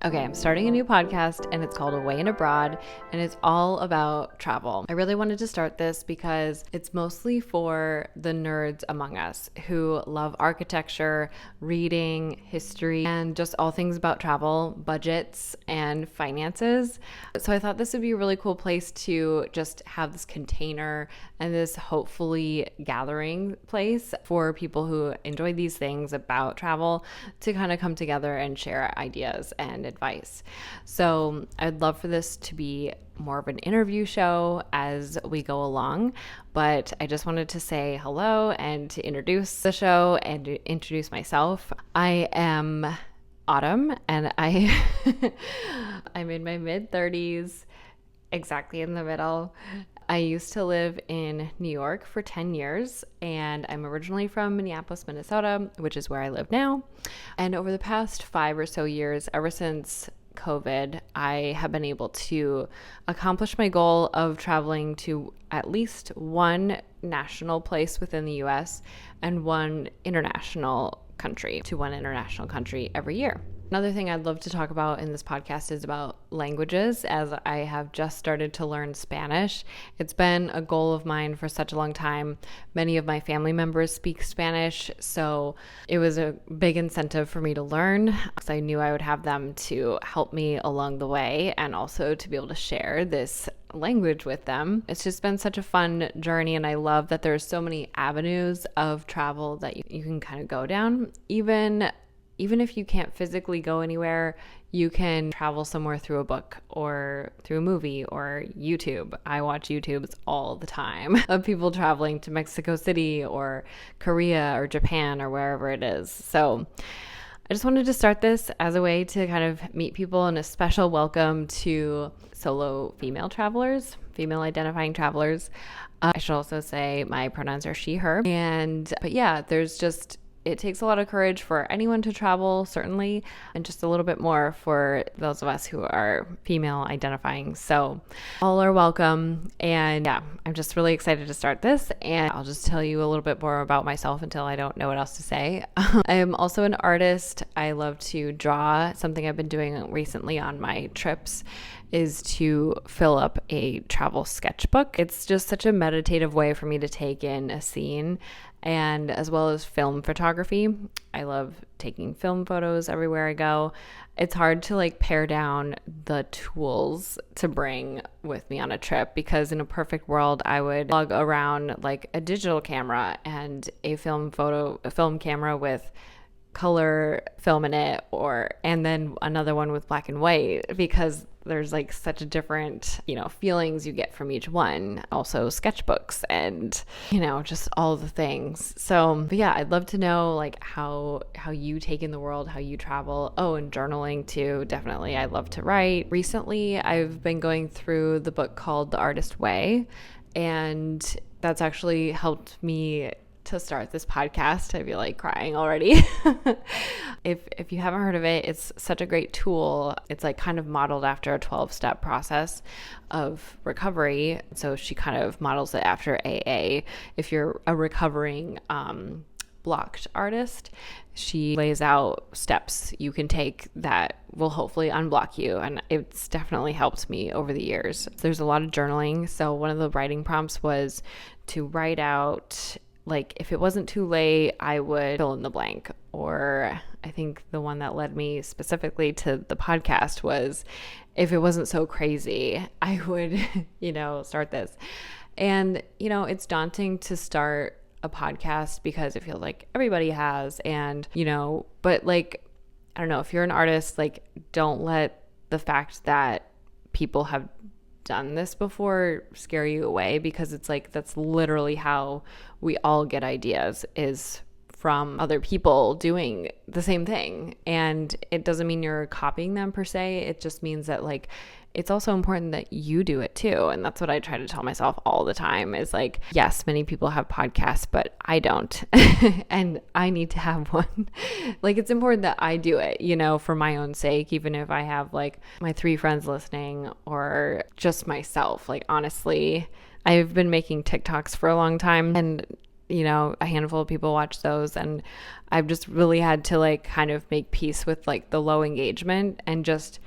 Okay, I'm starting a new podcast and it's called Away and Abroad, and it's all about travel. I really wanted to start this because it's mostly for the nerds among us who love architecture, reading, history, and just all things about travel, budgets, and finances. So I thought this would be a really cool place to just have this container and this hopefully gathering place for people who enjoy these things about travel to kind of come together and share ideas and advice. So I'd love for this to be more of an interview show as we go along, but I just wanted to say hello and to introduce the show and to introduce myself. I am Autumn, and I'm in my mid-30s, exactly in the middle. I used to live in New York for 10 years, and I'm originally from Minneapolis, Minnesota, which is where I live now. And over the past 5 or so years, ever since COVID, I have been able to accomplish my goal of traveling to at least one national place within the US and one international country every year. Another thing I'd love to talk about in this podcast is about languages, as I have just started to learn Spanish. It's been a goal of mine for such a long time. Many of my family members speak Spanish, so it was a big incentive for me to learn because I knew I would have them to help me along the way and also to be able to share this language with them. It's just been such a fun journey, and I love that there's so many avenues of travel that you can kind of go down. Even if you can't physically go anywhere, you can travel somewhere through a book or through a movie or YouTube. I watch YouTubes all the time of people traveling to Mexico City or Korea or Japan or wherever it is. So I just wanted to start this as a way to kind of meet people, and a special welcome to solo female travelers, female identifying travelers. I should also say my pronouns are she, her. But yeah, it takes a lot of courage for anyone to travel, certainly, and just a little bit more for those of us who are female identifying. So all are welcome. And yeah, I'm just really excited to start this. And I'll just tell you a little bit more about myself until I don't know what else to say. I am also an artist. I love to draw. Something I've been doing recently on my trips is to fill up a travel sketchbook. It's just such a meditative way for me to take in a scene, and as well as film photography. I love taking film photos everywhere I go. It's hard to pare down the tools to bring with me on a trip, because in a perfect world I would lug around a digital camera and a film camera with color film in it, and then another one with black and white, because there's such a different feelings you get from each one. Also sketchbooks and just all the things. So but yeah, I'd love to know how you take in the world, how you travel. Oh, and journaling too, definitely. I love to write. Recently I've been going through the book called The Artist Way, and that's actually helped me to start this podcast. I feel like crying already. If you haven't heard of it, it's such a great tool. It's kind of modeled after a 12-step process of recovery. So she kind of models it after AA. If you're a recovering blocked artist, she lays out steps you can take that will hopefully unblock you, and it's definitely helped me over the years. There's a lot of journaling. So one of the writing prompts was to write out, if it wasn't too late, I would fill in the blank. Or I think the one that led me specifically to the podcast was, if it wasn't so crazy, I would, start this. And, it's daunting to start a podcast because it feels like everybody has. And, but I don't know, if you're an artist, don't let the fact that people have done this before scare you away, because it's that's literally how we all get ideas, is from other people doing the same thing. And it doesn't mean you're copying them per se. It just means that it's also important that you do it too. And that's what I try to tell myself all the time is yes, many people have podcasts, but I don't. And I need to have one. It's important that I do it, for my own sake, even if I have my 3 friends listening or just myself. Honestly, I've been making TikToks for a long time, and a handful of people watch those, and I've just really had to like kind of make peace with like the low engagement and just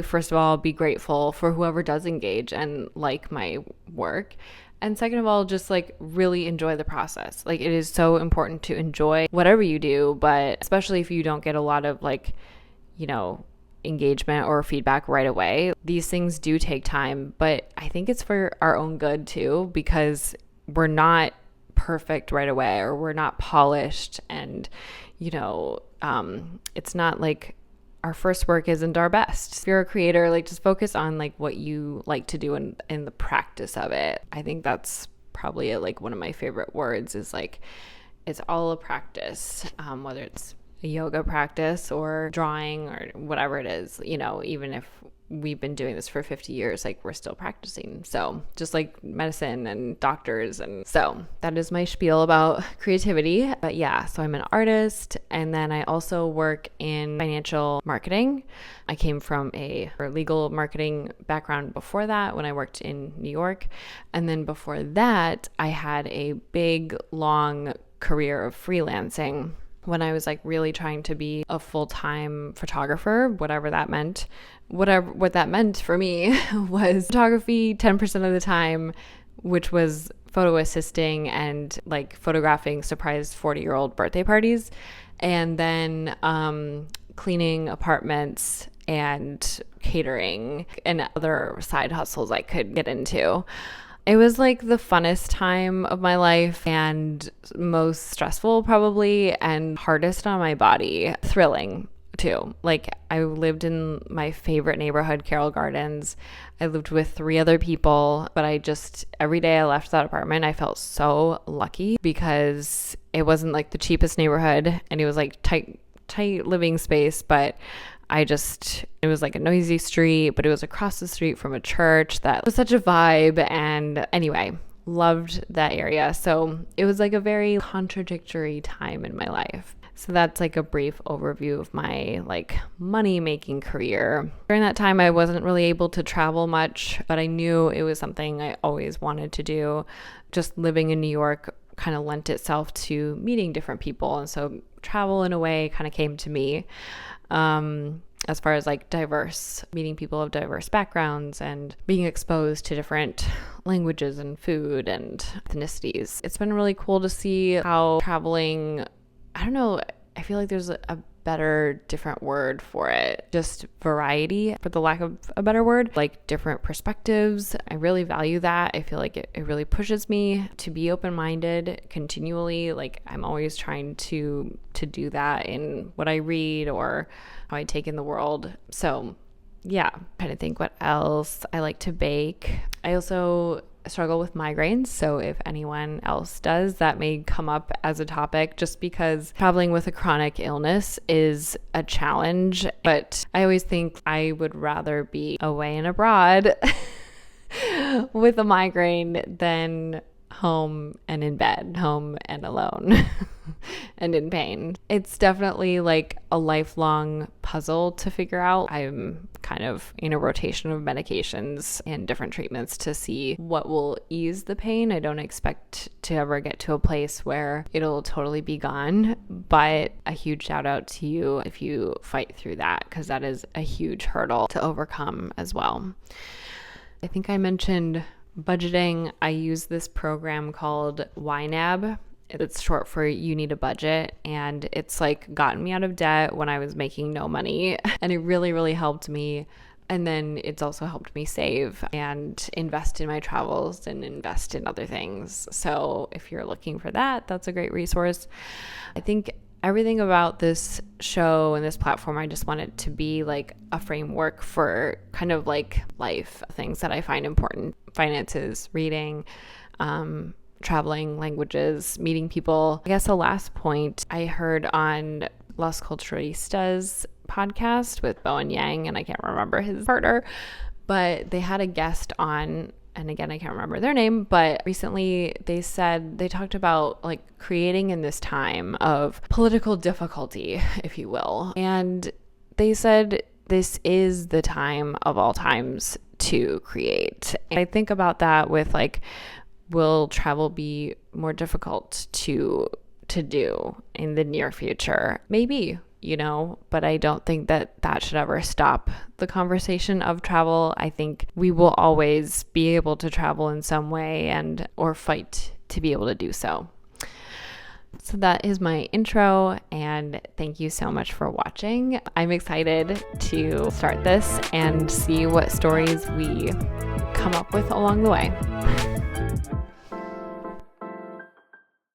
first of all, be grateful for whoever does engage and like my work. And second of all, just like really enjoy the process. Like it is so important to enjoy whatever you do, but especially if you don't get a lot of like, engagement or feedback right away. These things do take time, but I think it's for our own good too, because we're not perfect right away, or we're not polished, and it's not like our first work isn't our best. If you're a creator, like just focus on like what you like to do in the practice of it. I think that's probably like one of my favorite words is like, it's all a practice, whether it's a yoga practice or drawing or whatever it is, even if we've been doing this for 50 years, like we're still practicing. So just like medicine and doctors. And so that is my spiel about creativity. But yeah, so I'm an artist, and then I also work in financial marketing. I came from a legal marketing background before that when I worked in New York. And then before that, I had a big, long career of freelancing when I was like really trying to be a full-time photographer, whatever that meant. What that meant for me was photography 10% of the time, which was photo assisting and like photographing surprise 40-year-old birthday parties, and then cleaning apartments and catering and other side hustles I could get into. It was like the funnest time of my life and most stressful probably, and hardest on my body. Thrilling too. Like I lived in my favorite neighborhood, Carroll Gardens. I lived with 3 other people, but every day I left that apartment, I felt so lucky because it wasn't like the cheapest neighborhood, and it was like tight living space, but it was like a noisy street, but it was across the street from a church that was such a vibe. And anyway, loved that area. So it was like a very contradictory time in my life. So that's like a brief overview of my like money making career. During that time, I wasn't really able to travel much, but I knew it was something I always wanted to do. Just living in New York kind of lent itself to meeting different people. And so travel in a way kind of came to me. As far as like meeting people of diverse backgrounds and being exposed to different languages and food and ethnicities. It's been really cool to see how traveling, I don't know, I feel like there's a better, different word for it. Just variety, for the lack of a better word, like different perspectives. I really value that. I feel like it really pushes me to be open-minded continually. Like I'm always trying to do that in what I read or how I take in the world. So yeah, I'm trying to think what else. I like to bake. I also struggle with migraines, so if anyone else does, that may come up as a topic, just because traveling with a chronic illness is a challenge. But I always think I would rather be away and abroad with a migraine than home and in bed, home and alone and in pain. It's definitely like a lifelong puzzle to figure out. I'm kind of in a rotation of medications and different treatments to see what will ease the pain. I don't expect to ever get to a place where it'll totally be gone, but a huge shout out to you if you fight through that, because that is a huge hurdle to overcome as well. I think I mentioned budgeting. I use this program called YNAB. It's short for You Need a Budget, and it's like gotten me out of debt when I was making no money, and it really, really helped me. And then it's also helped me save and invest in my travels and invest in other things. So if you're looking for that, that's a great resource. I think everything about this show and this platform, I just want it to be like a framework for kind of like life things that I find important: finances, reading, traveling, languages, meeting people. I guess the last point I heard on Las Culturistas podcast with Bowen Yang, and I can't remember his partner, but they had a guest on, and again, I can't remember their name, but recently they talked about like creating in this time of political difficulty, if you will. And they said this is the time of all times to create. And I think about that with like will travel be more difficult to do in the near future? Maybe, but I don't think that should ever stop the conversation of travel. I think we will always be able to travel in some way or fight to be able to do so. So that is my intro, and thank you so much for watching. I'm excited to start this and see what stories we come up with along the way.